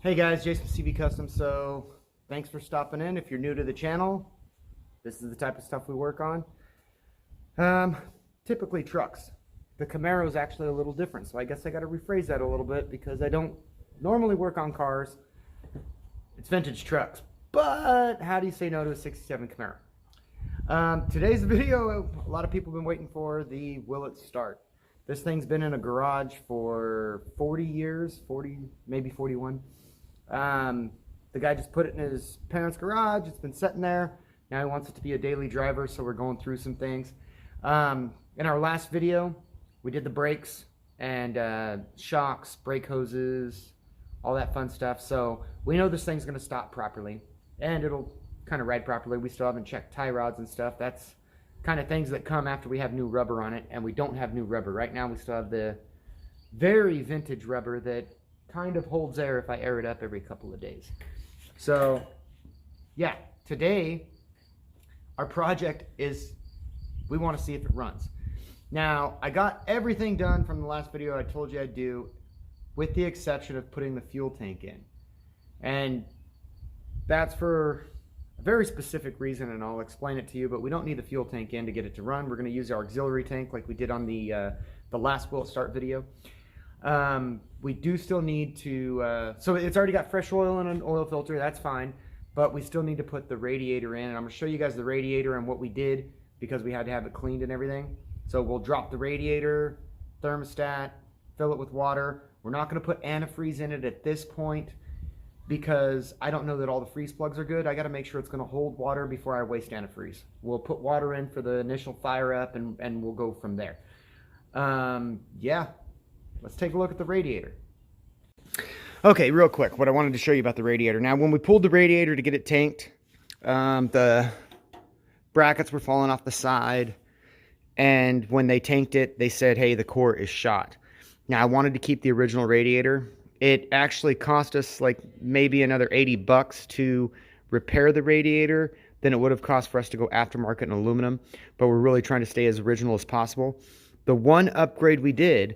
Hey guys, Jason CB Custom. So thanks for stopping in. If you're new to the channel, this is the type of stuff we work on. Typically trucks. The Camaro is actually a little different, so I guess I got to rephrase that a little bit because I don't normally work on cars. It's vintage trucks, but how do you say no to a 67 Camaro? Today's video, a lot of people have been waiting for the will it start. This thing's been in a garage for 40 years, 40, maybe 41. The guy just put it in his parents' garage. It's been sitting there. Now he wants it to be a daily driver, so we're going through some things. In our last video, we did the brakes and shocks, brake hoses, all that fun stuff. So we know this thing's going to stop properly, and it'll kind of ride properly. We still haven't checked tie rods and stuff. That's kind of things that come after we have new rubber on it, and we don't have new rubber. Right now we still have the very vintage rubber that kind of holds air if I air it up every couple of days. So yeah, today our project is we want to see if it runs. Now I got everything done from the last video I told you I'd do, with the exception of putting the fuel tank in, and that's for a very specific reason, and I'll explain it to you. But we don't need the fuel tank in to get it to run. We're going to use our auxiliary tank like we did on the last will it start video. We do still need to, so it's already got fresh oil and an oil filter, that's fine, but we still need to put the radiator in, and I'm going to show you guys the radiator and what we did because we had to have it cleaned and everything. So we'll drop the radiator, thermostat, fill it with water. We're not going to put antifreeze in it at this point because I don't know that all the freeze plugs are good. I got to make sure it's going to hold water before I waste antifreeze. We'll put water in for the initial fire up, and we'll go from there. Yeah. Let's take a look at the radiator. Okay, real quick, what I wanted to show you about the radiator. Now, when we pulled the radiator to get it tanked, the brackets were falling off the side, and when they tanked it, they said, hey, the core is shot. Now, I wanted to keep the original radiator. It actually cost us like maybe another 80 bucks to repair the radiator than it would have cost for us to go aftermarket in aluminum, but we're really trying to stay as original as possible. The one upgrade we did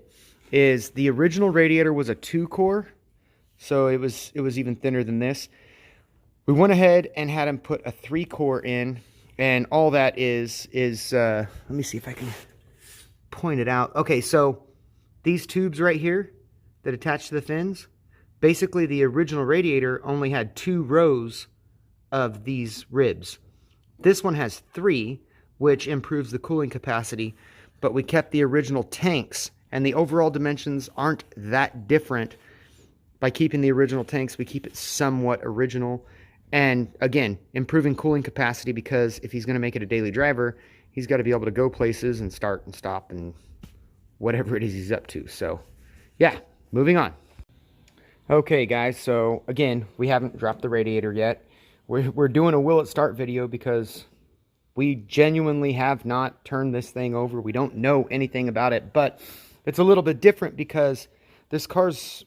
is the original radiator was a 2-core, so it was even thinner than this. We went ahead and had him put a 3-core in, and all that is let me see if I can point it out. Okay, so these tubes right here that attach to the fins, basically the original radiator only had 2 rows of these ribs. This one has 3, which improves the cooling capacity, but we kept the original tanks, and the overall dimensions aren't that different. By keeping the original tanks, we keep it somewhat original. And again, improving cooling capacity, because if he's going to make it a daily driver, he's got to be able to go places and start and stop and whatever it is he's up to. So yeah, moving on. Okay guys, so again, we haven't dropped the radiator yet. We're doing a will it start video because we genuinely have not turned this thing over. We don't know anything about it, but it's a little bit different because this car's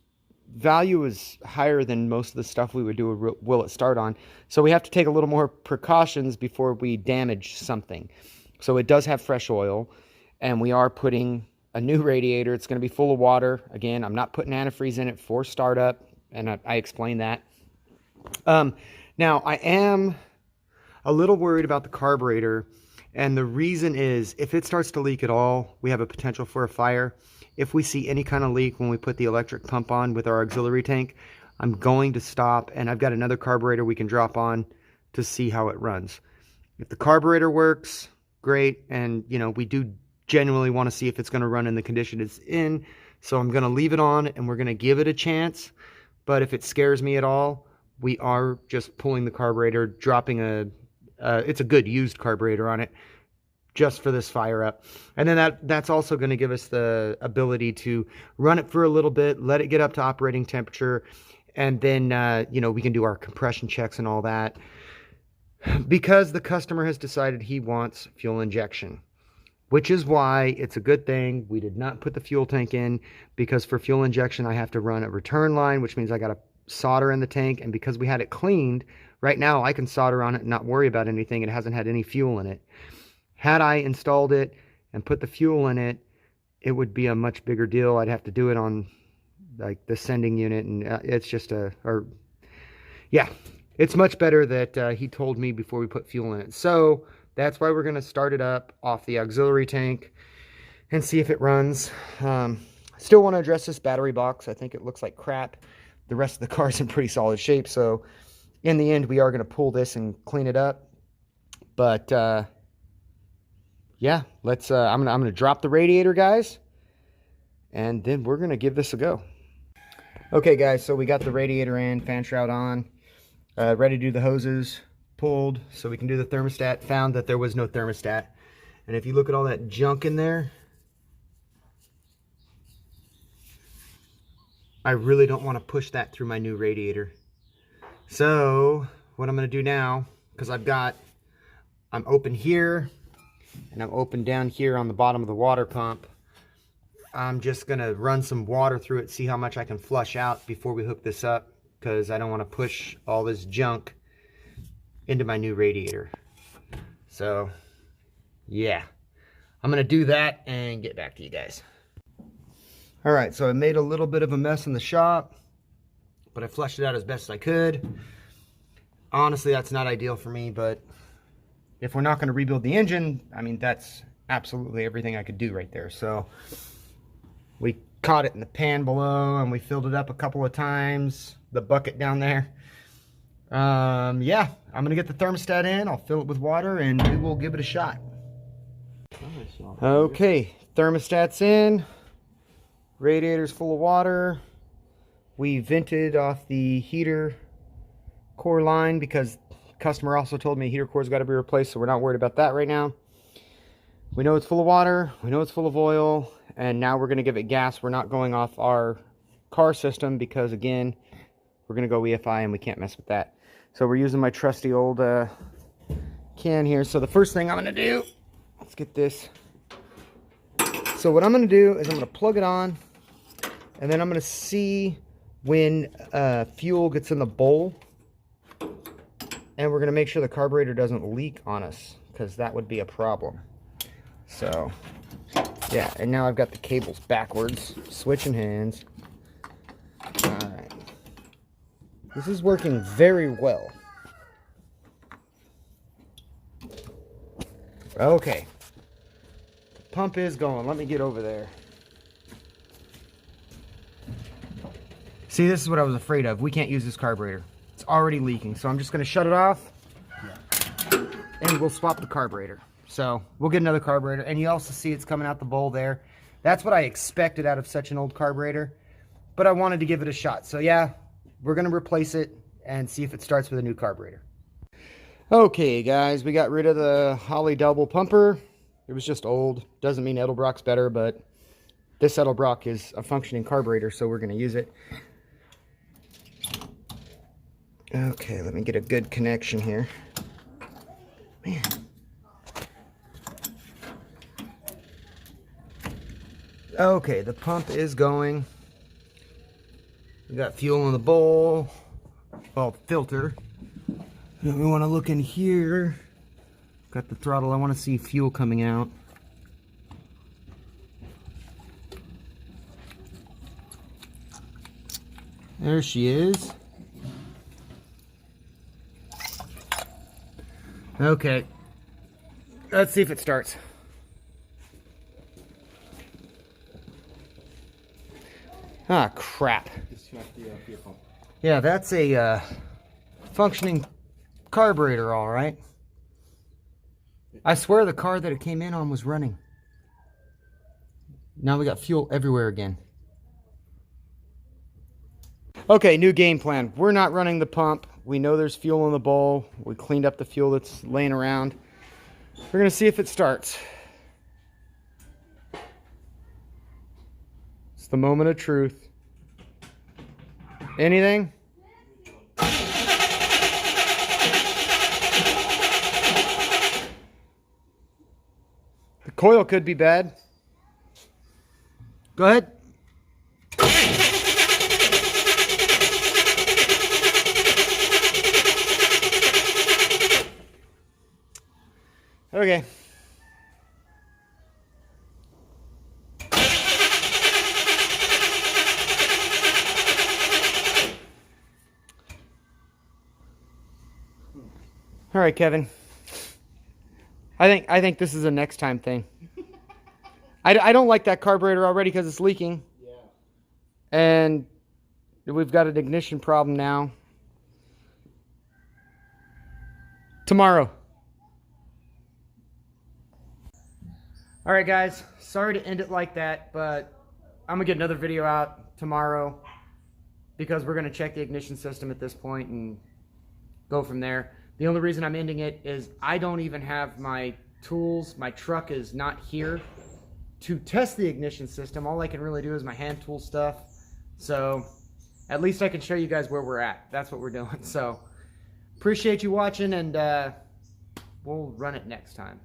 value is higher than most of the stuff we would do a will it start on. So we have to take a little more precautions before we damage something. So it does have fresh oil, and we are putting a new radiator. It's going to be full of water. Again, I'm not putting antifreeze in it for startup, and I explained that. Now, I am a little worried about the carburetor, and the reason is if it starts to leak at all, we have a potential for a fire. If we see any kind of leak when we put the electric pump on with our auxiliary tank, I'm going to stop, and I've got another carburetor we can drop on to see how it runs. If the carburetor works, great, and you know, we do genuinely want to see if it's going to run in the condition it's in, so I'm going to leave it on and we're going to give it a chance. But if it scares me at all, we are just pulling the carburetor, dropping it's a good used carburetor on it just for this fire up. And then that's also going to give us the ability to run it for a little bit, let it get up to operating temperature, and then you know, we can do our compression checks and all that, because the customer has decided he wants fuel injection, which is why it's a good thing we did not put the fuel tank in, because for fuel injection I have to run a return line, which means I got to solder in the tank. And because we had it cleaned, right now I can solder on it and not worry about anything. It hasn't had any fuel in it. Had I installed it and put the fuel in it, it would be a much bigger deal. I'd have to do it on like the sending unit, and it's just yeah, it's much better that he told me before we put fuel in it. So that's why we're going to start it up off the auxiliary tank and see if it runs. Still want to address this battery box. I think it looks like crap. The rest of the car is in pretty solid shape, so in the end we are going to pull this and clean it up. But yeah, let's I'm gonna drop the radiator, guys, and then we're gonna give this a go. Okay guys, so we got the radiator in, fan shroud on, ready to do the hoses, pulled so we can do the thermostat. Found that there was no thermostat, and if you look at all that junk in there, I really don't want to push that through my new radiator. So what I'm going to do now, because I'm open here and I'm open down here on the bottom of the water pump, I'm just going to run some water through it, see how much I can flush out before we hook this up, because I don't want to push all this junk into my new radiator. So yeah, I'm going to do that and get back to you guys. All right, so I made a little bit of a mess in the shop, but I flushed it out as best as I could. Honestly, that's not ideal for me, but if we're not going to rebuild the engine, I mean, that's absolutely everything I could do right there. So we caught it in the pan below and we filled it up a couple of times, the bucket down there. Yeah, I'm going to get the thermostat in, I'll fill it with water, and we will give it a shot. Okay, thermostat's in. Radiator's full of water. We vented off the heater core line because the customer also told me heater core's got to be replaced, so we're not worried about that right now. We know it's full of water, we know it's full of oil, and now we're going to give it gas. We're not going off our car system because, again, we're going to go EFI and we can't mess with that. So we're using my trusty old can here. So the first thing I'm going to do, let's get this. So what I'm going to do is I'm going to plug it on, and then I'm going to see when fuel gets in the bowl, and we're going to make sure the carburetor doesn't leak on us, because that would be a problem. So yeah, and now I've got the cables backwards, switching hands. All right, this is working very well. Okay, pump is going. Let me get over there. See, this is what I was afraid of. We can't use this carburetor. It's already leaking, so I'm just going to shut it off, and we'll swap the carburetor. So we'll get another carburetor, and you also see it's coming out the bowl there. That's what I expected out of such an old carburetor, but I wanted to give it a shot. So yeah, we're going to replace it and see if it starts with a new carburetor. Okay, guys, we got rid of the Holly double pumper. It was just old. Doesn't mean Edelbrock's better, but this Edelbrock is a functioning carburetor, so we're going to use it. Okay, let me get a good connection here. Man. Okay, the pump is going. We got fuel in the bowl. Well, filter. We want to look in here. Got the throttle. I want to see fuel coming out. There she is. Okay. Let's see if it starts. Ah, crap. Yeah, that's a functioning carburetor, all right. I swear the car that it came in on was running. Now we got fuel everywhere again. Okay, new game plan. We're not running the pump. We know there's fuel in the bowl. We cleaned up the fuel that's laying around. We're going to see if it starts. It's the moment of truth. Anything? The coil could be bad. Go ahead. Okay. All right, Kevin. I think this is a next time thing. I don't like that carburetor already because it's leaking. Yeah. And we've got an ignition problem now. Tomorrow. All right, guys. Sorry to end it like that, but I'm going to get another video out tomorrow because we're going to check the ignition system at this point and go from there. The only reason I'm ending it is I don't even have my tools. My truck is not here to test the ignition system. All I can really do is my hand tool stuff. So at least I can show you guys where we're at. That's what we're doing. So appreciate you watching, and we'll run it next time.